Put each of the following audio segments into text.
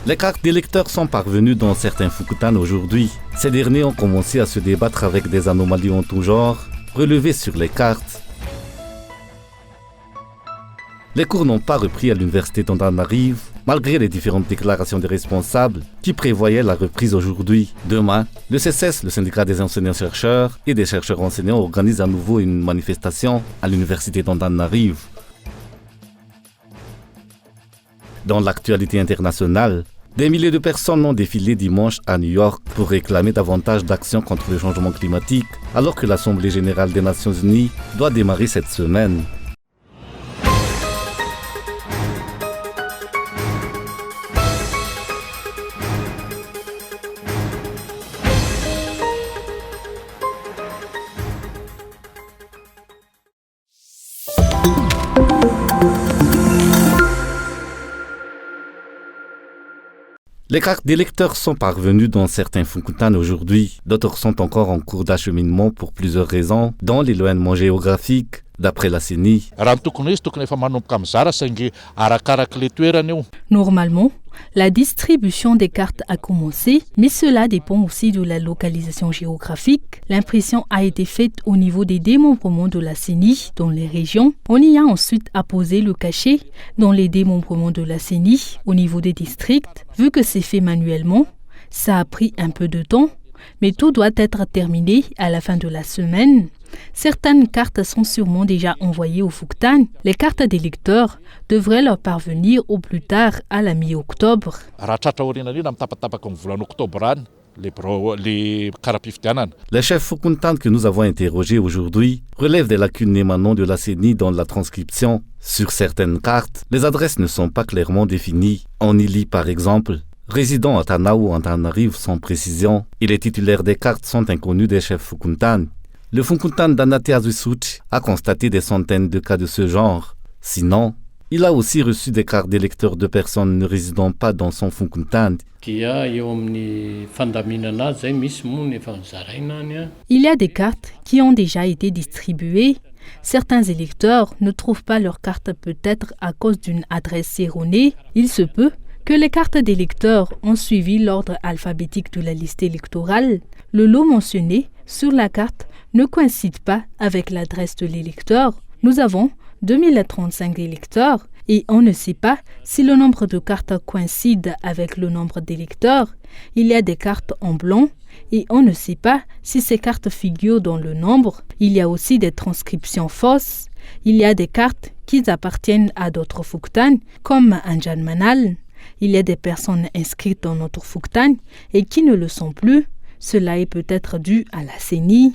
Les cartes d'électeurs sont parvenues dans certains Foukoutans aujourd'hui. Ces derniers ont commencé à se débattre avec des anomalies en tout genre, relevées sur les cartes. Les cours n'ont pas repris à l'université d'Antananarivo, malgré les différentes déclarations des responsables qui prévoyaient la reprise aujourd'hui. Demain, le CCS, le syndicat des enseignants-chercheurs et des chercheurs enseignants, organise à nouveau une manifestation à l'université d'Antananarivo. Dans l'actualité internationale, des milliers de personnes ont défilé dimanche à New York pour réclamer davantage d'actions contre le changement climatique, alors que l'Assemblée générale des Nations unies doit démarrer cette semaine. Les cartes d'électeurs sont parvenues dans certains Foukoutans aujourd'hui. D'autres sont encore en cours d'acheminement pour plusieurs raisons, dont l'éloignement géographique, d'après la CENI. Normalement, la distribution des cartes a commencé, mais cela dépend aussi de la localisation géographique. L'impression a été faite au niveau des démembrements de la CENI dans les régions. On y a ensuite apposé le cachet dans les démembrements de la CENI au niveau des districts. Vu que c'est fait manuellement, ça a pris un peu de temps, mais tout doit être terminé à la fin de la semaine. Certaines cartes sont sûrement déjà envoyées aux Foukoutans. Les cartes d'électeurs devraient leur parvenir au plus tard à la mi-octobre. Les chefs Foukoutans que nous avons interrogés aujourd'hui relèvent des lacunes émanant de la CENI dans la transcription. Sur certaines cartes, les adresses ne sont pas clairement définies. On y lit par exemple « Résident à Tana ou Antananarivo sans précision » et les titulaires des cartes sont inconnus des chefs Foukoutans. Le Foukoutans d'Anate Azuisuchi a constaté des centaines de cas de ce genre. Sinon, il a aussi reçu des cartes d'électeurs de personnes ne résidant pas dans son Foukoutans. Il y a des cartes qui ont déjà été distribuées. Certains électeurs ne trouvent pas leur carte peut-être à cause d'une adresse erronée. Il se peut que les cartes d'électeurs ont suivi l'ordre alphabétique de la liste électorale. Le lot mentionné sur la carte ne coïncide pas avec l'adresse de l'électeur. Nous avons 2035 électeurs et on ne sait pas si le nombre de cartes coïncide avec le nombre d'électeurs. Il y a des cartes en blanc et on ne sait pas si ces cartes figurent dans le nombre. Il y a aussi des transcriptions fausses. Il y a des cartes qui appartiennent à d'autres Foukoutans, comme Anjan Manal. Il y a des personnes inscrites dans notre Foukoutans et qui ne le sont plus. Cela est peut-être dû à la CENI.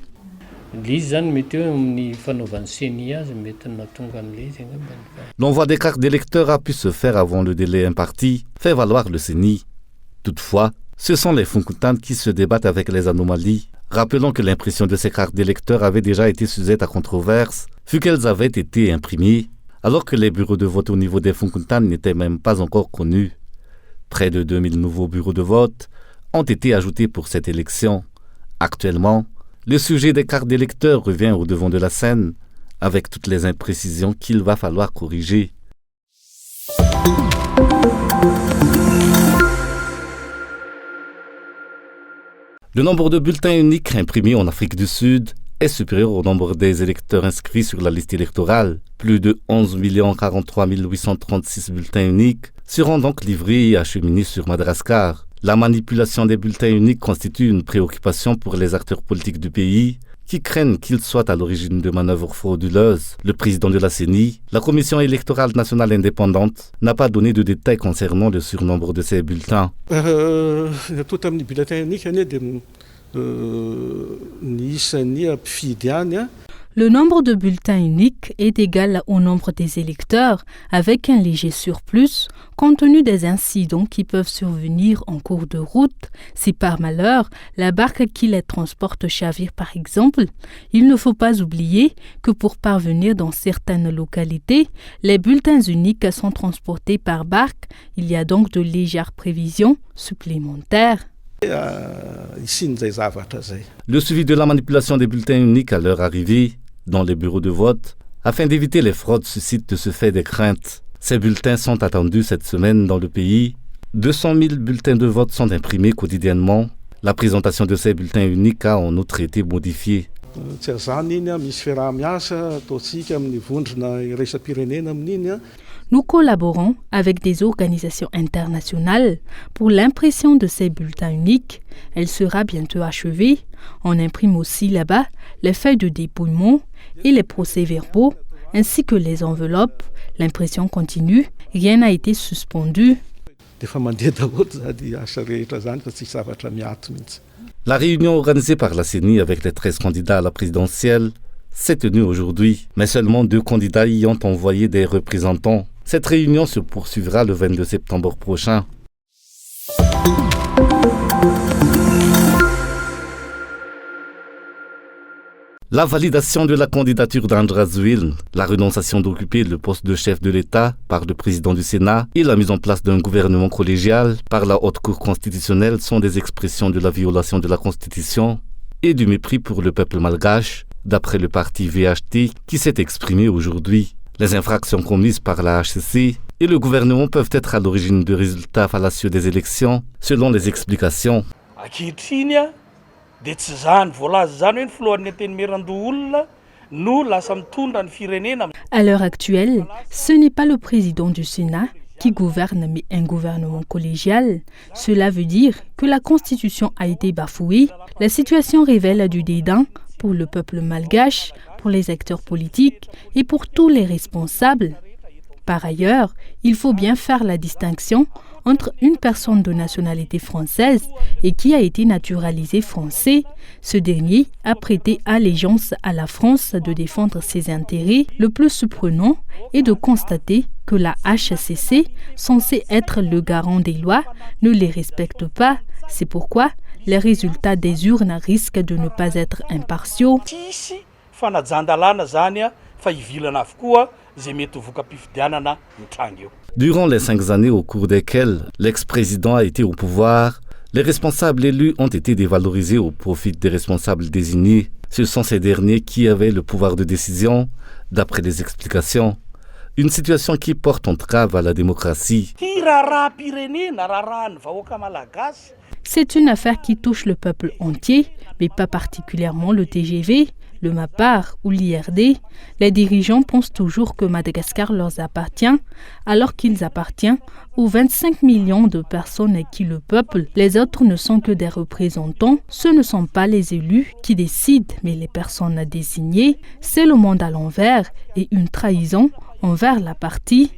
L'envoi des cartes d'électeurs a pu se faire avant le délai imparti, fait valoir le CENI. Toutefois, ce sont les Foukoutans qui se débattent avec les anomalies. Rappelons que l'impression de ces cartes d'électeurs avait déjà été sujette à controverse, vu qu'elles avaient été imprimées, alors que les bureaux de vote au niveau des Foukoutans n'étaient même pas encore connus. Près de 2000 nouveaux bureaux de vote ont été ajoutés pour cette élection. Actuellement, le sujet des cartes d'électeurs revient au devant de la scène, avec toutes les imprécisions qu'il va falloir corriger. Le nombre de bulletins uniques imprimés en Afrique du Sud est supérieur au nombre des électeurs inscrits sur la liste électorale. Plus de 11 043 836 bulletins uniques seront donc livrés et acheminés sur Madagascar. La manipulation des bulletins uniques constitue une préoccupation pour les acteurs politiques du pays qui craignent qu'ils soient à l'origine de manœuvres frauduleuses. Le président de la CENI, la Commission électorale nationale indépendante, n'a pas donné de détails concernant le surnombre de ces bulletins. Le nombre de bulletins uniques est égal au nombre des électeurs, avec un léger surplus, compte tenu des incidents qui peuvent survenir en cours de route. Si par malheur, la barque qui les transporte chavire par exemple, il ne faut pas oublier que pour parvenir dans certaines localités, les bulletins uniques sont transportés par barque. Il y a donc de légères prévisions supplémentaires. Le suivi de la manipulation des bulletins uniques à leur arrivée dans les bureaux de vote, afin d'éviter les fraudes, suscite de ce fait des craintes. Ces bulletins sont attendus cette semaine dans le pays 200 000 bulletins de vote sont imprimés quotidiennement. La présentation de ces bulletins uniques a en outre été modifiée. Nous collaborons avec des organisations internationales pour l'impression de ces bulletins uniques. Elle sera bientôt achevée. On imprime aussi là-bas les feuilles de dépouillement et les procès-verbaux, ainsi que les enveloppes. L'impression continue. Rien n'a été suspendu. La réunion organisée par la CENI avec les 13 candidats à la présidentielle s'est tenue aujourd'hui, mais seulement 2 candidats y ont envoyé des représentants. Cette réunion se poursuivra le 22 septembre prochain. La validation de la candidature d'Andrazouil, la renonciation d'occuper le poste de chef de l'État par le président du Sénat et la mise en place d'un gouvernement collégial par la Haute Cour constitutionnelle sont des expressions de la violation de la Constitution et du mépris pour le peuple malgache, d'après le parti VHT qui s'est exprimé aujourd'hui. Les infractions commises par la HCC et le gouvernement peuvent être à l'origine de résultats fallacieux des élections, selon les explications. À l'heure actuelle, ce n'est pas le président du Sénat qui gouverne, mais un gouvernement collégial. Cela veut dire que la Constitution a été bafouée. La situation révèle du dédain pour le peuple malgache, pour les acteurs politiques et pour tous les responsables. Par ailleurs, il faut bien faire la distinction entre une personne de nationalité française et qui a été naturalisé français. Ce dernier a prêté allégeance à la France de défendre ses intérêts. Le plus surprenant est de constater que la HCC, censée être le garant des lois, ne les respecte pas. C'est pourquoi les résultats des urnes risquent de ne pas être impartiaux. Durant les 5 années au cours desquelles l'ex-président a été au pouvoir, les responsables élus ont été dévalorisés au profit des responsables désignés. Ce sont ces derniers qui avaient le pouvoir de décision, d'après les explications. Une situation qui porte entrave à la démocratie. C'est une affaire qui touche le peuple entier, mais pas particulièrement le TGV, le MAPAR ou l'IRD. Les dirigeants pensent toujours que Madagascar leur appartient, alors qu'ils appartiennent aux 25 millions de personnes qui le peuplent. Les autres ne sont que des représentants. Ce ne sont pas les élus qui décident, mais les personnes désignées. C'est le monde à l'envers et une trahison envers la partie.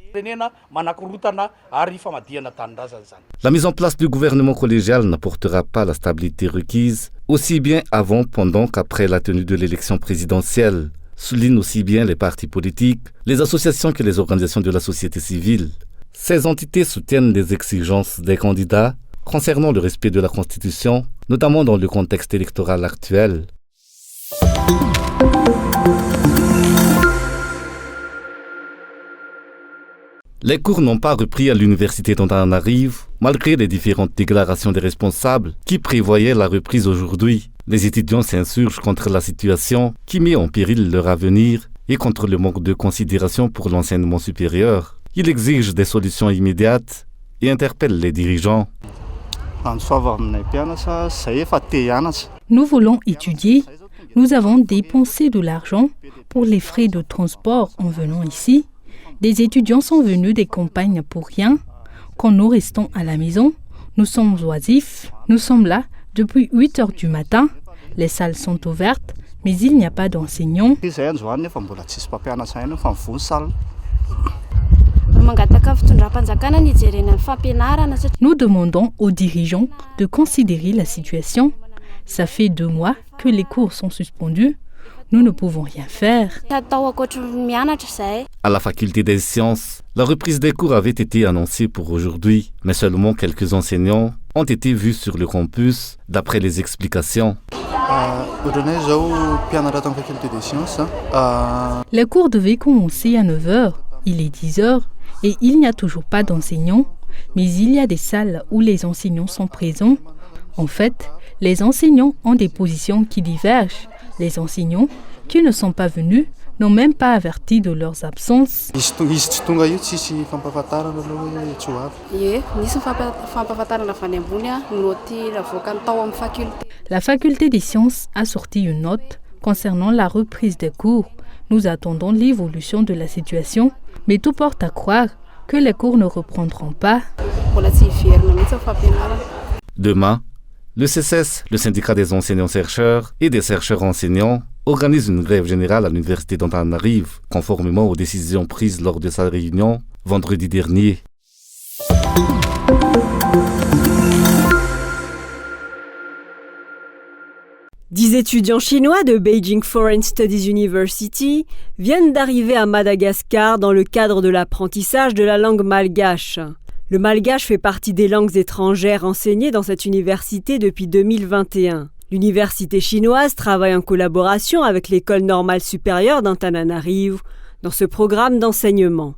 La mise en place du gouvernement collégial n'apportera pas la stabilité requise, aussi bien avant, pendant qu'après la tenue de l'élection présidentielle, soulignent aussi bien les partis politiques, les associations que les organisations de la société civile. Ces entités soutiennent les exigences des candidats concernant le respect de la Constitution, notamment dans le contexte électoral actuel. Les cours n'ont pas repris à l'université d'Antananarivo, malgré les différentes déclarations des responsables qui prévoyaient la reprise aujourd'hui. Les étudiants s'insurgent contre la situation qui met en péril leur avenir et contre le manque de considération pour l'enseignement supérieur. Ils exigent des solutions immédiates et interpellent les dirigeants. Nous voulons étudier. Nous avons dépensé de l'argent pour les frais de transport en venant ici. Des étudiants sont venus des campagnes pour rien. Quand nous restons à la maison, nous sommes oisifs. Nous sommes là depuis 8 heures du matin. Les salles sont ouvertes, mais il n'y a pas d'enseignants. Nous demandons aux dirigeants de considérer la situation. Ça fait 2 mois que les cours sont suspendus. Nous ne pouvons rien faire. À la faculté des sciences, la reprise des cours avait été annoncée pour aujourd'hui, mais seulement quelques enseignants ont été vus sur le campus, d'après les explications. Les cours devaient commencer à 9h. Il est 10h et il n'y a toujours pas d'enseignants, mais il y a des salles où les enseignants sont présents. En fait, les enseignants ont des positions qui divergent. Les enseignants qui ne sont pas venus n'ont même pas averti de leurs absences. La faculté des sciences a sorti une note concernant la reprise des cours. Nous attendons l'évolution de la situation, mais tout porte à croire que les cours ne reprendront pas. Demain, le CCES, le syndicat des enseignants-chercheurs et des chercheurs enseignants, organise une grève générale à l'université d'Antananarivo, conformément aux décisions prises lors de sa réunion vendredi dernier. Dix étudiants chinois de Beijing Foreign Studies University viennent d'arriver à Madagascar dans le cadre de l'apprentissage de la langue malgache. Le malgache fait partie des langues étrangères enseignées dans cette université depuis 2021. L'université chinoise travaille en collaboration avec l'École normale supérieure d'Antananarivo dans ce programme d'enseignement.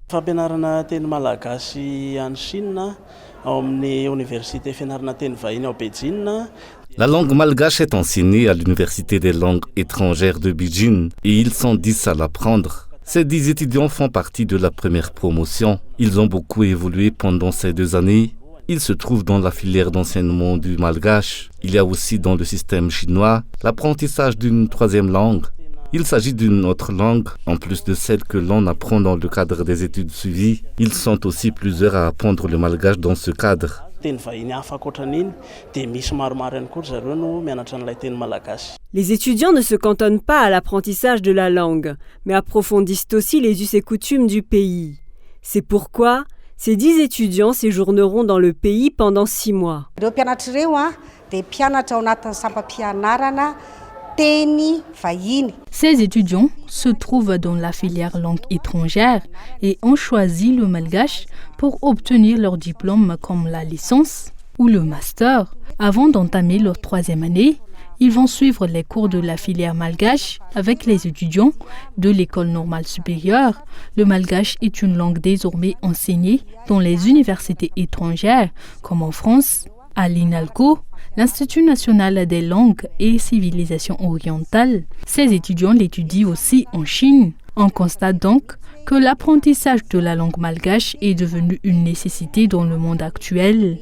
La langue malgache est enseignée à l'Université des langues étrangères de Beijing et ils sont 10 à l'apprendre. Ces 10 étudiants font partie de la première promotion. Ils ont beaucoup évolué pendant ces 2 années. Ils se trouvent dans la filière d'enseignement du malgache. Il y a aussi dans le système chinois l'apprentissage d'une 3e langue. Il s'agit d'une autre langue, en plus de celle que l'on apprend dans le cadre des études suivies. Ils sont aussi plusieurs à apprendre le malgache dans ce cadre. Les étudiants ne se cantonnent pas à l'apprentissage de la langue, mais approfondissent aussi les us et coutumes du pays. C'est pourquoi ces 10 étudiants séjourneront dans le pays pendant 6 mois. Ces étudiants se trouvent dans la filière langue étrangère et ont choisi le malgache pour obtenir leur diplôme comme la licence ou le master. Avant d'entamer leur 3e année, ils vont suivre les cours de la filière malgache avec les étudiants de l'École normale supérieure. Le malgache est une langue désormais enseignée dans les universités étrangères comme en France, à l'INALCO, l'Institut national des langues et civilisations orientales. Ces étudiants l'étudient aussi en Chine. On constate donc que l'apprentissage de la langue malgache est devenu une nécessité dans le monde actuel.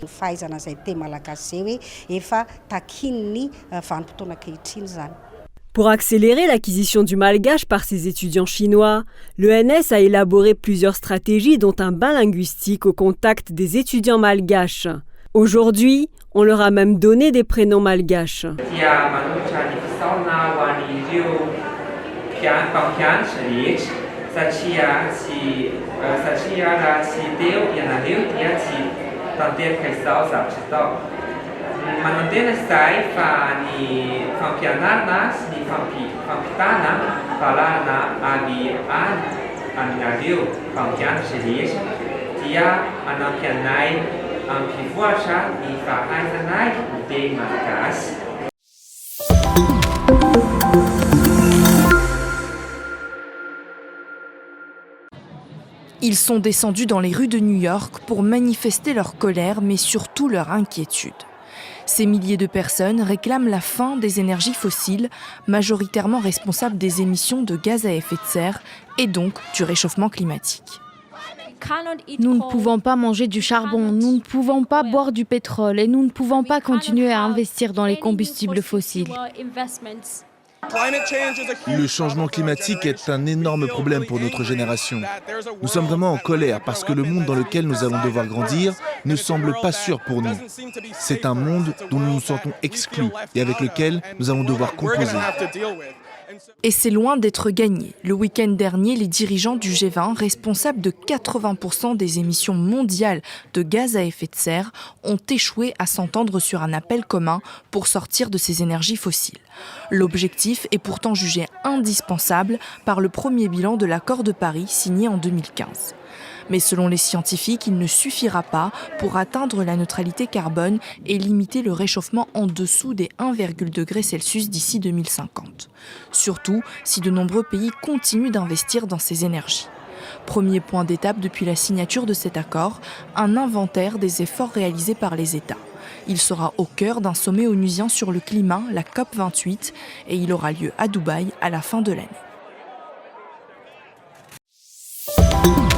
Pour accélérer l'acquisition du malgache par ces étudiants chinois, l'ENS a élaboré plusieurs stratégies dont un bain linguistique au contact des étudiants malgaches. Aujourd'hui, on leur a même donné des prénoms malgaches. Ils sont descendus dans les rues de New York pour manifester leur colère, mais surtout leur inquiétude. Ces milliers de personnes réclament la fin des énergies fossiles, majoritairement responsables des émissions de gaz à effet de serre et donc du réchauffement climatique. Nous ne pouvons pas manger du charbon, nous ne pouvons pas boire du pétrole et nous ne pouvons pas continuer à investir dans les combustibles fossiles. Le changement climatique est un énorme problème pour notre génération. Nous sommes vraiment en colère parce que le monde dans lequel nous allons devoir grandir ne semble pas sûr pour nous. C'est un monde dont nous nous sentons exclus et avec lequel nous allons devoir composer. Et c'est loin d'être gagné. Le week-end dernier, les dirigeants du G20, responsables de 80% des émissions mondiales de gaz à effet de serre, ont échoué à s'entendre sur un appel commun pour sortir de ces énergies fossiles. L'objectif est pourtant jugé indispensable par le premier bilan de l'accord de Paris signé en 2015. Mais selon les scientifiques, il ne suffira pas pour atteindre la neutralité carbone et limiter le réchauffement en dessous des 1,2 degrés Celsius d'ici 2050. Surtout si de nombreux pays continuent d'investir dans ces énergies. Premier point d'étape depuis la signature de cet accord, un inventaire des efforts réalisés par les États. Il sera au cœur d'un sommet onusien sur le climat, la COP28, et il aura lieu à Dubaï à la fin de l'année. Afrique.